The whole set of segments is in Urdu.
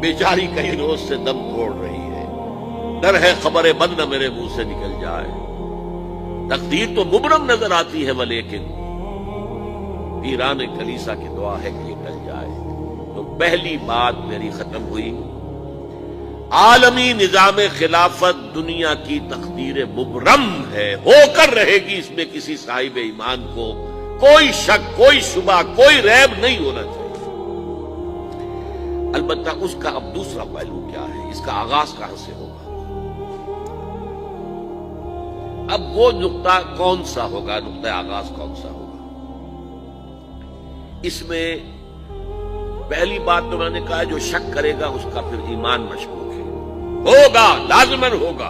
بیچاری کئی روز سے دم توڑ رہی ہے، ڈر ہے خبر بد نہ میرے منہ سے نکل جائے، تقدیر تو مبرم نظر آتی ہے ولیکن پیران کلیسا کی دعا ہے کہ یہ ٹل جائے۔ تو پہلی بات میری ختم ہوئی، عالمی نظام خلافت دنیا کی تقدیر مبرم ہے، ہو کر رہے گی، اس میں کسی صاحب ایمان کو کوئی شک، کوئی شبہ، کوئی ریب نہیں ہونا چاہیے۔ البتہ اس کا اب دوسرا پہلو کیا ہے، اس کا آغاز کہاں سے ہوگا؟ اب وہ نقطہ کون سا ہوگا، نقطہ آغاز کون سا ہوگا؟ اس میں پہلی بات تو میں نے کہا جو شک کرے گا اس کا پھر ایمان مشکوک ہے، ہوگا، لازماً ہوگا،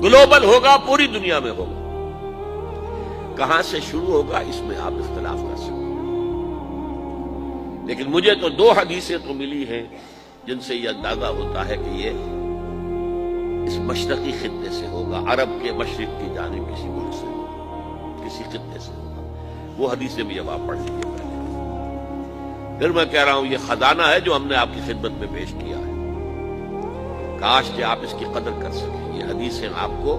گلوبل ہوگا، پوری دنیا میں ہوگا۔ کہاں سے شروع ہوگا اس میں آپ اختلاف کر سکتے ہیں، لیکن مجھے تو دو حدیثیں تو ملی ہیں جن سے یہ اندازہ ہوتا ہے کہ یہ اس مشرقی خطے سے ہوگا، عرب کے مشرق کی جانب کسی ملک سے ہوگا، کسی خطے سے ہوگا۔ وہ حدیثیں بھی اب آپ پڑھ لیجیے پہلے۔ پھر میں کہہ رہا ہوں یہ خزانہ ہے جو ہم نے آپ کی خدمت میں پیش کیا ہے، کاش کہ آپ اس کی قدر کر سکیں، یہ حدیثیں آپ کو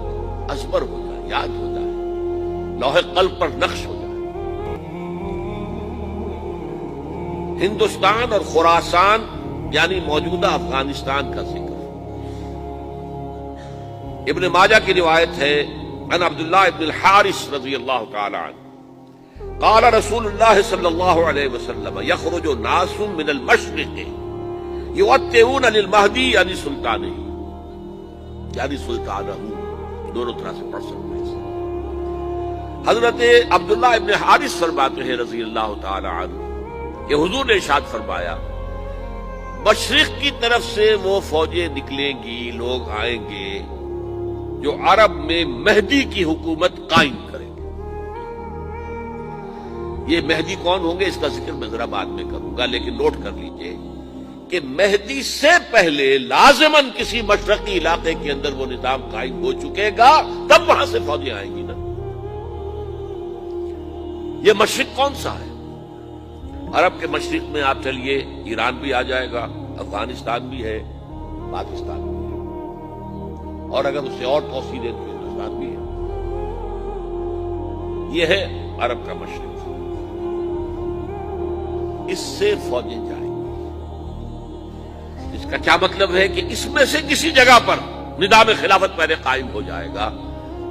ازبر ہو جائیں، یاد ہو جائیں، لوح قلب پر نقش ہو جائیں۔ ہندوستان اور خراسان یعنی موجودہ افغانستان کا ذکر ابن ماجہ کی روایت ہے، عن عبداللہ ابن الحارث رضی اللہ تعالی عنہ قال رسول اللہ صلی اللہ علیہ وسلم یخرج ناس من المشرق یؤتئون للمہدی یعنی سلطانہ، یعنی سلطانہ، دونوں طرح سے پڑھ سکتے ہیں۔ حضرت عبداللہ ابن حارث فرماتے ہیں رضی اللہ تعالی عنہ کہ حضور نے ارشاد فرمایا مشرق کی طرف سے وہ فوجیں نکلیں گی، لوگ آئیں گے جو عرب میں مہدی کی حکومت قائم کریں گے۔ یہ مہدی کون ہوں گے اس کا ذکر میں ذرا بعد میں کروں گا، لیکن نوٹ کر لیجئے کہ مہدی سے پہلے لازماً کسی مشرقی علاقے کے اندر وہ نظام قائم ہو چکے گا، تب وہاں سے فوجیں آئیں گی نا۔ یہ مشرق کون سا ہے؟ عرب کے مشرق میں آپ چلیے ایران بھی آ جائے گا، افغانستان بھی ہے، پاکستان بھی ہے، اور اگر اسے اور توسیع دیں تو ہندوستان بھی ہے۔ یہ ہے عرب کا مشرق، اس سے فوجیں جائیں گی۔ اس کا کیا مطلب ہے کہ اس میں سے کسی جگہ پر نظام خلافت پہلے قائم ہو جائے گا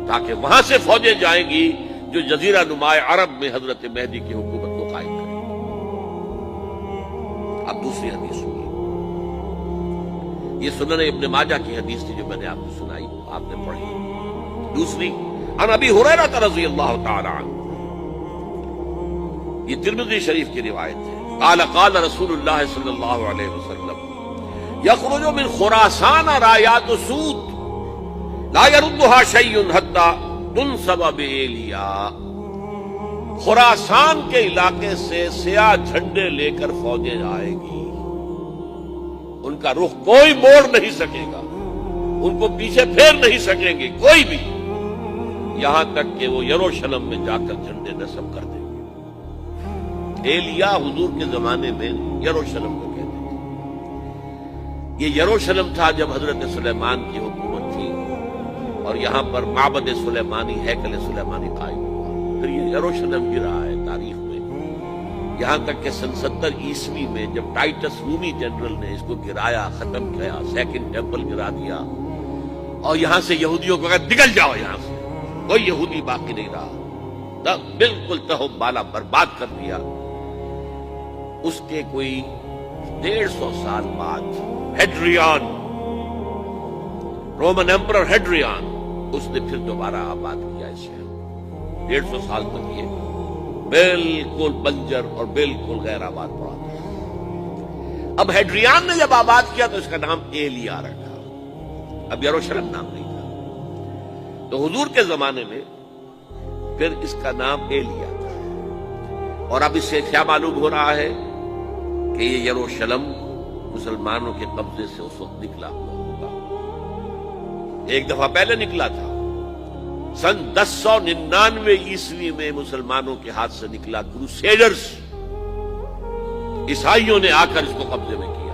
تاکہ وہاں سے فوجیں جائیں گی جو جزیرہ نما عرب میں حضرت مہدی کی حکومت کو قائم کریں۔ اب دوسری حدیث سنیے، یہ سنن ابن ماجہ کی حدیث تھی جو میں نے آپ کو سنائی، آپ نے پڑھی۔ دوسری عن ابی ہریرہ رضی اللہ تعالی عنہ، یہ ترمذی شریف کی روایت ہے، قال قال رسول اللہ صلی اللہ علیہ وسلم یخرج من خراسان رایات سود لا يردها شیء حتی تنصب بایلیا۔ خراسان کے علاقے سے سیاہ جھنڈے لے کر فوجیں آئے گی، ان کا رخ کوئی موڑ نہیں سکے گا، ان کو پیچھے پھیر نہیں سکیں گے کوئی بھی، یہاں تک کہ وہ یروشلم میں جا کر جھنڈے نصب کر دیں گے۔ ایلیا حضور کے زمانے میں یروشلم کو کہتے تھے۔ یہ یروشلم تھا جب حضرت سلیمان کی حکومت تھی اور یہاں پر معبد سلیمانی، ہیکل سلیمانی قائم ہوا، پھر یہ یروشلم گرا ہے تاریخ میں، یہاں تک کہ سن 70 عیسوی میں جب ٹائٹس رومی جنرل نے اس کو گرایا، ختم کیا، سیکنڈ ٹیمپل گرا دیا، اور یہاں سے یہودیوں کو کہا نکل جاؤ، یہاں سے کوئی یہودی باقی نہیں رہا، بالکل تہم بالا برباد کر دیا۔ اس کے کوئی 150 سال بعد ہیڈریان، رومن ایمپرر ہیڈریان، اس نے پھر دوبارہ آباد کیا اس شہر۔ 150 سال تک یہ بالکل بنجر اور بالکل غیر آباد پڑا تھا۔ اب ہیڈریان نے جب آباد کیا تو اس کا نام ایلیا رکھا، اب یروشلم نام نہیں تھا۔ تو حضور کے زمانے میں پھر اس کا نام ایلیا تھا، اور اب اس سے کیا معلوم ہو رہا ہے کہ یہ یروشلم مسلمانوں کے قبضے سے اس وقت نکلا ہوا ہوگا۔ ایک دفعہ پہلے نکلا تھا، سن 1099 عیسوی میں مسلمانوں کے ہاتھ سے نکلا، کروسیڈرز، عیسائیوں نے آ کر اس کو قبضے میں کیا،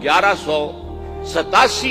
1187